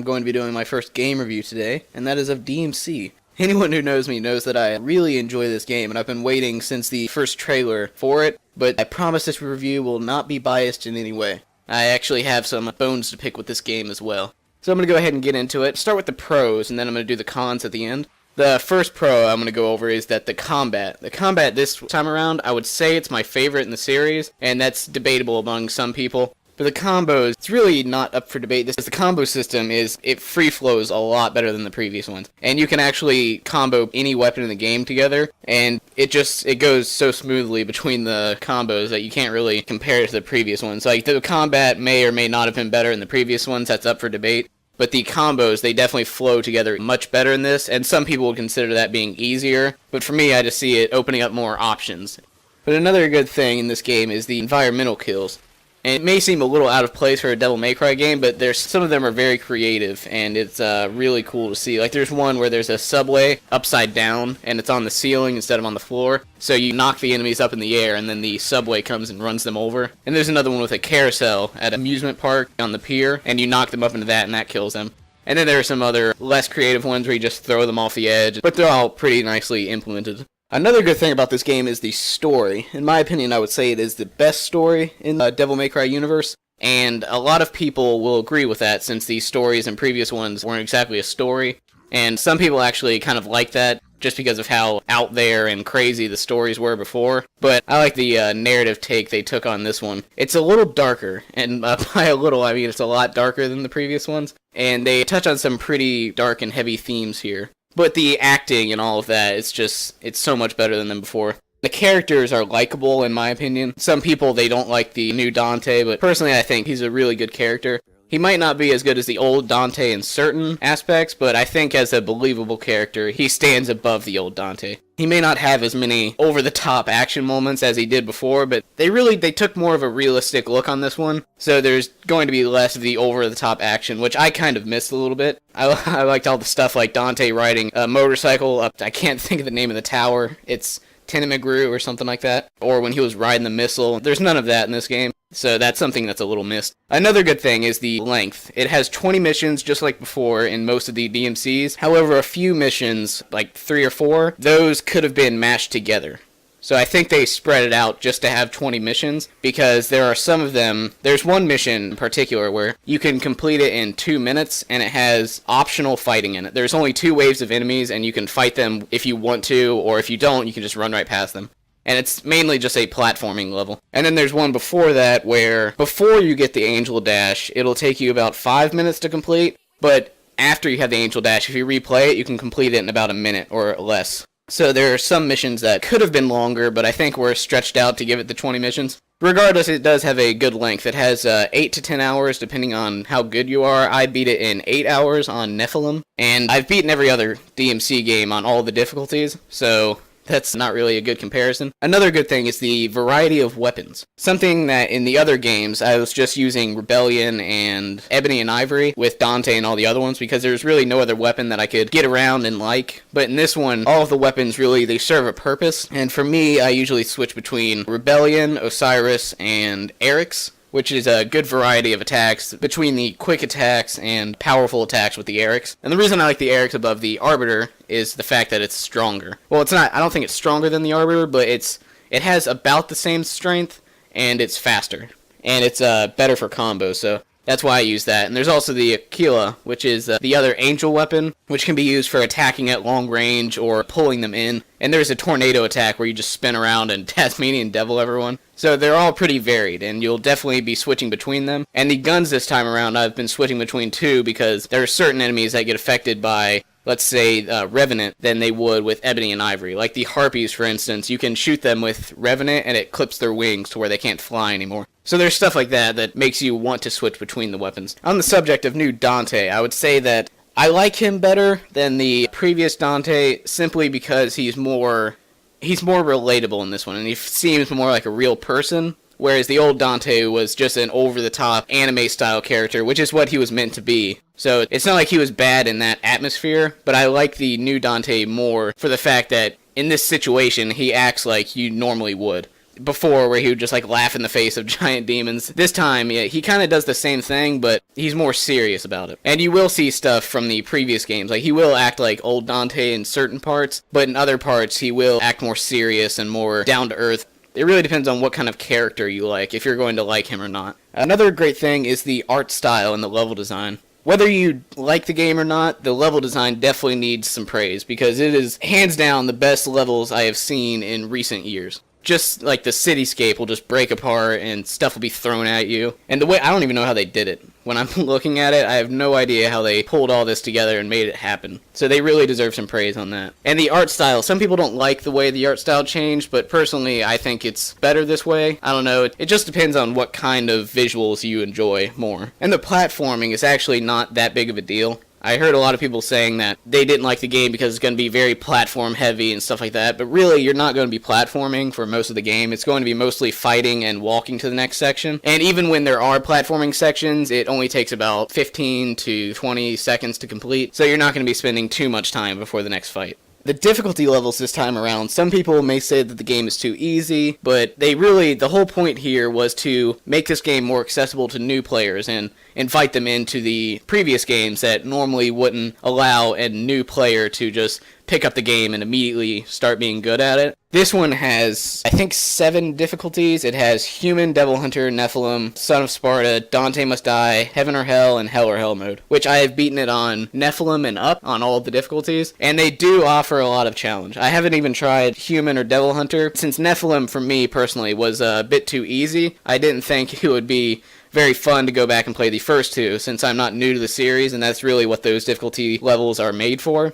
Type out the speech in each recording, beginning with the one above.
going to be doing my first game review today, and that is of DmC. Anyone who knows me knows that I really enjoy this game, and I've been waiting since the first trailer for it, but I promise this review will not be biased in any way. I actually have some bones to pick with this game as well. So I'm going to go ahead and get into it. Start with the pros, and then I'm going to do the cons at the end. The first pro I'm going to go over is that the combat. The combat this time around, I would say it's my favorite in the series, and that's debatable among some people. But the combos, it's really not up for debate. The combo system it free flows a lot better than the previous ones. And you can actually combo any weapon in the game together, and it goes so smoothly between the combos that you can't really compare it to the previous ones. Like, the combat may or may not have been better in the previous ones, that's up for debate. But the combos, they definitely flow together much better in this, and some people would consider that being easier. But for me, I just see it opening up more options. But another good thing in this game is the environmental kills. And it may seem a little out of place for a Devil May Cry game, but some of them are very creative, and it's really cool to see. Like, there's one where there's a subway upside down, and it's on the ceiling instead of on the floor. So you knock the enemies up in the air, and then the subway comes and runs them over. And there's another one with a carousel at an amusement park on the pier, and you knock them up into that, and that kills them. And then there are some other less creative ones where you just throw them off the edge, but they're all pretty nicely implemented. Another good thing about this game is the story. In my opinion, I would say it is the best story in the Devil May Cry universe, and a lot of people will agree with that since these stories in previous ones weren't exactly a story, and some people actually kind of like that just because of how out there and crazy the stories were before, but I like the narrative take they took on this one. It's a little darker, and by a little I mean it's a lot darker than the previous ones, and they touch on some pretty dark and heavy themes here. But the acting and all of that, it's so much better than them before. The characters are likable, in my opinion. Some people, they don't like the new Dante, but personally I think he's a really good character. He might not be as good as the old Dante in certain aspects, but I think as a believable character, he stands above the old Dante. He may not have as many over-the-top action moments as he did before, but they took more of a realistic look on this one, so there's going to be less of the over-the-top action, which I kind of missed a little bit. I liked all the stuff like Dante riding a motorcycle up, I can't think of the name of the tower, it's Tennemagru or something like that, or when he was riding the missile. There's none of that in this game, so that's something that's a little missed. Another good thing is the length. It has 20 missions just like before in most of the DMCs. However, a few missions, like 3 or 4, those could have been mashed together. So I think they spread it out just to have 20 missions, because there are some of them. There's one mission in particular where you can complete it in 2 minutes, and it has optional fighting in it. There's only 2 waves of enemies, and you can fight them if you want to, or if you don't, you can just run right past them. And it's mainly just a platforming level. And then there's one before that where, before you get the Angel Dash, it'll take you about 5 minutes to complete, but after you have the Angel Dash, if you replay it, you can complete it in about a minute or less. So there are some missions that could have been longer, but I think were stretched out to give it the 20 missions. Regardless, it does have a good length. It has 8 to 10 hours, depending on how good you are. I beat it in 8 hours on Nephilim, and I've beaten every other DMC game on all the difficulties, so that's not really a good comparison. Another good thing is the variety of weapons. Something that in the other games, I was just using Rebellion and Ebony and Ivory with Dante and all the other ones because there's really no other weapon that I could get around and like. But in this one, all of the weapons really, they serve a purpose. And for me, I usually switch between Rebellion, Osiris, and Eric's, which is a good variety of attacks between the quick attacks and powerful attacks with the Erics. And the reason I like the Erics above the Arbiter is the fact that it's stronger. Well, it's not, I don't think it's stronger than the Arbiter, but it has about the same strength, and it's faster. And it's better for combos, so that's why I use that. And there's also the Aquila, which is the other angel weapon, which can be used for attacking at long range or pulling them in. And there's a tornado attack where you just spin around and Tasmanian Devil everyone. So they're all pretty varied, and you'll definitely be switching between them. And the guns this time around, I've been switching between 2 because there are certain enemies that get affected by, let's say, Revenant than they would with Ebony and Ivory. Like the Harpies, for instance, you can shoot them with Revenant and it clips their wings to where they can't fly anymore. So there's stuff like that that makes you want to switch between the weapons. On the subject of new Dante, I would say that I like him better than the previous Dante simply because he's more relatable in this one, and he seems more like a real person, whereas the old Dante was just an over-the-top anime-style character, which is what he was meant to be. So it's not like he was bad in that atmosphere, but I like the new Dante more for the fact that in this situation, he acts like you normally would. before, where he would just like laugh in the face of giant demons. This time, yeah, he kind of does the same thing, but he's more serious about it. And you will see stuff from the previous games. Like, he will act like old Dante in certain parts, but in other parts, he will act more serious and more down to earth. It really depends on what kind of character you like, if you're going to like him or not. Another great thing is the art style and the level design. Whether you like the game or not, the level design definitely needs some praise, because it is hands down the best levels I have seen in recent years. Just like the cityscape will just break apart and stuff will be thrown at you. And the way, I don't even know how they did it. When I'm looking at it, I have no idea how they pulled all this together and made it happen. So they really deserve some praise on that. And the art style, some people don't like the way the art style changed, but personally I think it's better this way. I don't know, it just depends on what kind of visuals you enjoy more. And the platforming is actually not that big of a deal. I heard a lot of people saying that they didn't like the game because it's going to be very platform heavy and stuff like that, but really you're not going to be platforming for most of the game. It's going to be mostly fighting and walking to the next section. And even when there are platforming sections, it only takes about 15 to 20 seconds to complete, so you're not going to be spending too much time before the next fight. The difficulty levels this time around, some people may say that the game is too easy, but the whole point here was to make this game more accessible to new players and invite them into the previous games that normally wouldn't allow a new player to just pick up the game and immediately start being good at it. This one has, I think, 7 difficulties. It has Human, Devil Hunter, Nephilim, Son of Sparta, Dante Must Die, Heaven or Hell, and Hell or Hell mode, which I have beaten it on Nephilim and up on all of the difficulties, and they do offer a lot of challenge. I haven't even tried Human or Devil Hunter, since Nephilim, for me personally, was a bit too easy. I didn't think it would be very fun to go back and play the first two, since I'm not new to the series, and that's really what those difficulty levels are made for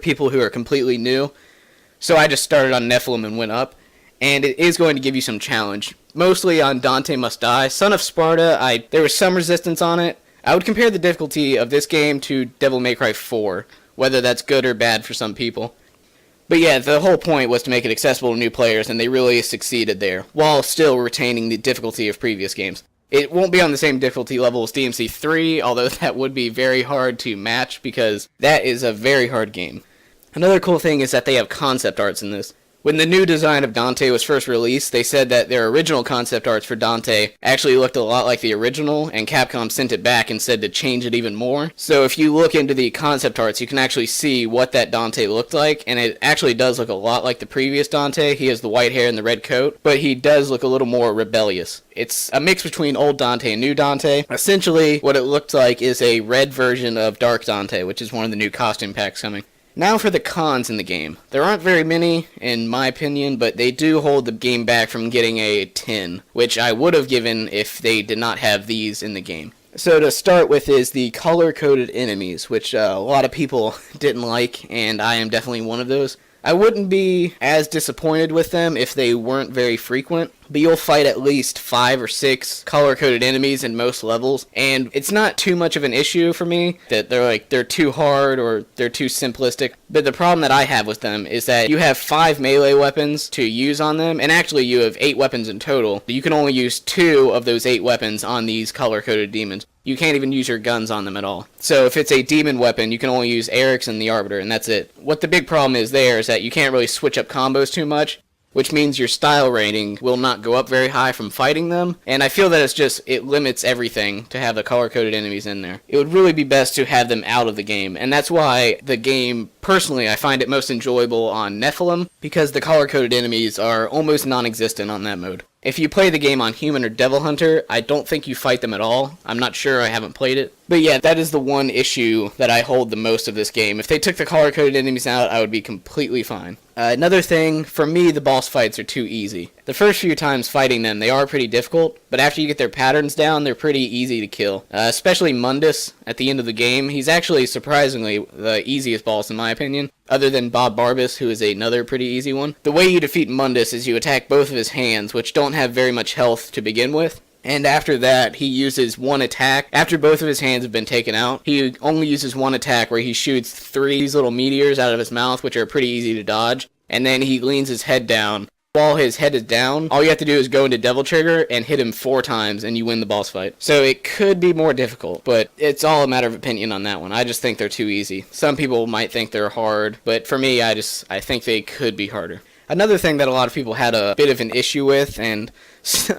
people who are completely new. So I just started on Nephilim and went up, and it is going to give you some challenge. Mostly on Dante Must Die. Son of Sparta, there was some resistance on it. I would compare the difficulty of this game to Devil May Cry 4, whether that's good or bad for some people. But yeah, the whole point was to make it accessible to new players, and they really succeeded there, while still retaining the difficulty of previous games. It won't be on the same difficulty level as DmC 3, although that would be very hard to match because that is a very hard game. Another cool thing is that they have concept arts in this. When the new design of Dante was first released, they said that their original concept arts for Dante actually looked a lot like the original, and Capcom sent it back and said to change it even more. So if you look into the concept arts, you can actually see what that Dante looked like, and it actually does look a lot like the previous Dante. He has the white hair and the red coat, but he does look a little more rebellious. It's a mix between old Dante and new Dante. Essentially, what it looked like is a red version of Dark Dante, which is one of the new costume packs coming. Now for the cons in the game. There aren't very many, in my opinion, but they do hold the game back from getting a 10, which I would have given if they did not have these in the game. So to start with is the color-coded enemies, which a lot of people didn't like, and I am definitely one of those. I wouldn't be as disappointed with them if they weren't very frequent, but you'll fight at least 5 or 6 color-coded enemies in most levels, and it's not too much of an issue for me that they're too hard or they're too simplistic. But the problem that I have with them is that you have 5 melee weapons to use on them, and actually you have 8 weapons in total. You can only use 2 of those 8 weapons on these color-coded demons. You can't even use your guns on them at all. So if it's a demon weapon, you can only use Eric's and the Arbiter, and that's it. What the big problem is there is that you can't really switch up combos too much, which means your style rating will not go up very high from fighting them, and I feel that it limits everything to have the color-coded enemies in there. It would really be best to have them out of the game, and that's why the game, personally, I find it most enjoyable on Nephilim, because the color-coded enemies are almost non-existent on that mode. If you play the game on Human or Devil Hunter, I don't think you fight them at all. I'm not sure, I haven't played it. But yeah, that is the one issue that I hold the most of this game. If they took the color-coded enemies out, I would be completely fine. Another thing, for me, the boss fights are too easy. The first few times fighting them, they are pretty difficult, but after you get their patterns down, they're pretty easy to kill. Especially Mundus at the end of the game. He's actually surprisingly the easiest boss in my opinion, other than Bob Barbas, who is another pretty easy one. The way you defeat Mundus is you attack both of his hands, which don't have very much health to begin with. And after that, he uses one attack. After both of his hands have been taken out, he only uses one attack where he shoots 3 little meteors out of his mouth, which are pretty easy to dodge. And then he leans his head down. While his head is down, all you have to do is go into Devil Trigger and hit him 4 times and you win the boss fight. So it could be more difficult, but it's all a matter of opinion on that one. I just think they're too easy. Some people might think they're hard, but for me, I think they could be harder. Another thing that a lot of people had a bit of an issue with, and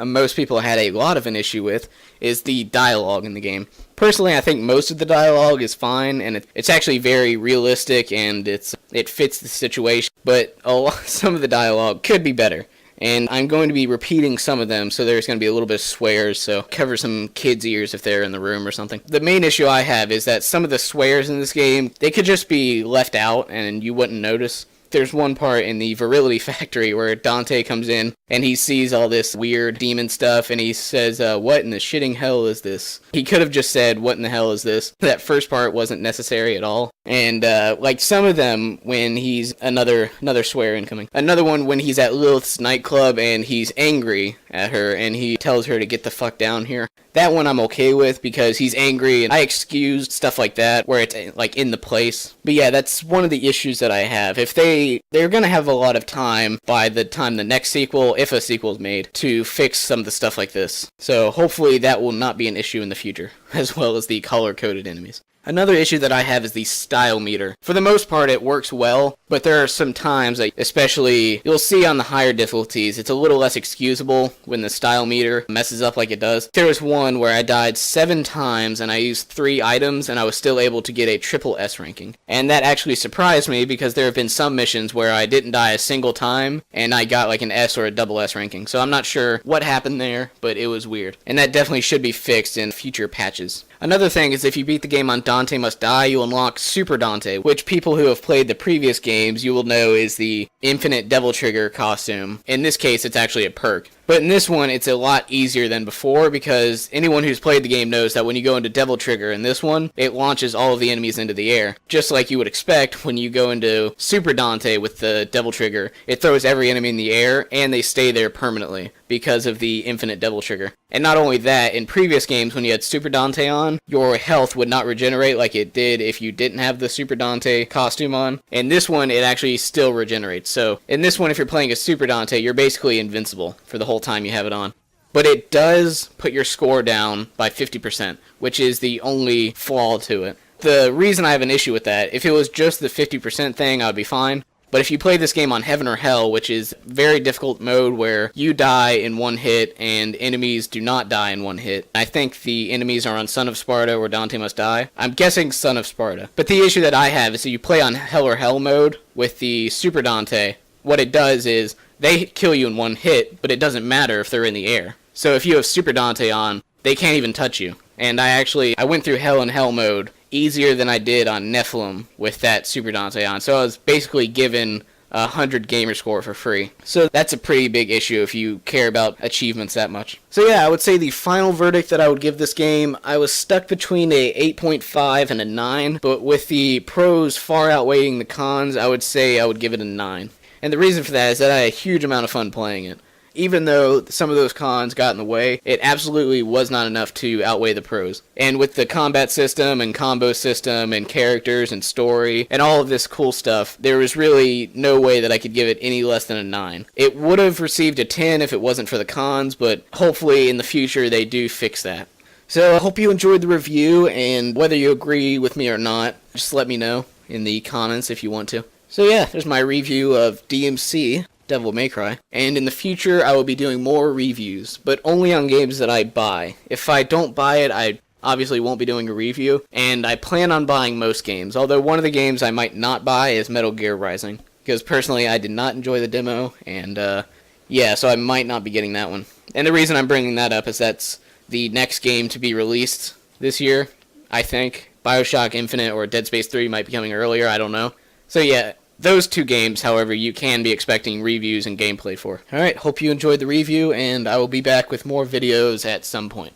most people had a lot of an issue with, is the dialogue in the game. Personally, I think most of the dialogue is fine, and it's actually very realistic, and it fits the situation, but some of the dialogue could be better. And I'm going to be repeating some of them, so there's going to be a little bit of swears, so cover some kids' ears if they're in the room or something. The main issue I have is that some of the swears in this game, they could just be left out and you wouldn't notice. There's one part in the Virility Factory where Dante comes in and he sees all this weird demon stuff and he says, what in the shitting hell is this? He could have just said, what in the hell is this? That first part wasn't necessary at all. And, like some of them when he's, another swear incoming. Another one when he's at Lilith's nightclub and he's angry at her and he tells her to get the fuck down here. That one I'm okay with because he's angry and I excuse stuff like that where it's like in the place. But yeah, that's one of the issues that I have. If they're gonna have a lot of time by the time the next sequel, if a sequel is made, to fix some of the stuff like this. So hopefully that will not be an issue in the future, as well as the color-coded enemies. Another issue that I have is the style meter. For the most part, it works well, but there are some times, like especially you'll see on the higher difficulties, it's a little less excusable when the style meter messes up like it does. There was one where I died 7 times and I used 3 items and I was still able to get a triple S ranking. And that actually surprised me because there have been some missions where I didn't die a single time and I got like an S or a double S ranking. So I'm not sure what happened there, but it was weird. And that definitely should be fixed in future patches. Another thing is if you beat the game on Dante Must Die, you unlock Super Dante, which people who have played the previous games you will know is the infinite Devil Trigger costume. In this case, it's actually a perk. But in this one, it's a lot easier than before because anyone who's played the game knows that when you go into Devil Trigger in this one, it launches all of the enemies into the air. Just like you would expect when you go into Super Dante with the Devil Trigger, it throws every enemy in the air and they stay there permanently because of the infinite Devil Trigger. And not only that, in previous games when you had Super Dante on, your health would not regenerate like it did if you didn't have the Super Dante costume on. In this one, it actually still regenerates. So in this one, if you're playing a Super Dante, you're basically invincible for the whole time you have it on. But it does put your score down by 50%, which is the only flaw to it. The reason I have an issue with that, if it was just the 50% thing, I'd be fine. But if you play this game on Heaven or Hell, which is very difficult mode where you die in one hit and enemies do not die in one hit. I think the enemies are on Son of Sparta or Dante Must Die. I'm guessing Son of Sparta. But the issue that I have is that you play on Hell or Hell mode with the Super Dante. What it does is they kill you in one hit, but it doesn't matter if they're in the air. So if you have Super Dante on, they can't even touch you. And I went through Hell and Hell mode easier than I did on Nephilim with that Super Dante on. So I was basically given 100 gamer score for free. So that's a pretty big issue if you care about achievements that much. So yeah, I would say the final verdict that I would give this game, I was stuck between a 8.5 and a 9, but with the pros far outweighing the cons, I would say I would give it a 9. And the reason for that is that I had a huge amount of fun playing it. Even though some of those cons got in the way, it absolutely was not enough to outweigh the pros. And with the combat system and combo system and characters and story and all of this cool stuff, there was really no way that I could give it any less than a 9. It would have received a 10 if it wasn't for the cons, but hopefully in the future they do fix that. So I hope you enjoyed the review, and whether you agree with me or not, just let me know in the comments if you want to. So yeah, there's my review of DmC, Devil May Cry, and in the future I will be doing more reviews, but only on games that I buy. If I don't buy it, I obviously won't be doing a review, and I plan on buying most games, although one of the games I might not buy is Metal Gear Rising, because personally I did not enjoy the demo, and yeah, so I might not be getting that one. And the reason I'm bringing that up is that's the next game to be released this year, I think. BioShock Infinite or Dead Space 3 might be coming earlier, I don't know. So yeah, those 2 games, however, you can be expecting reviews and gameplay for. Alright, hope you enjoyed the review, and I will be back with more videos at some point.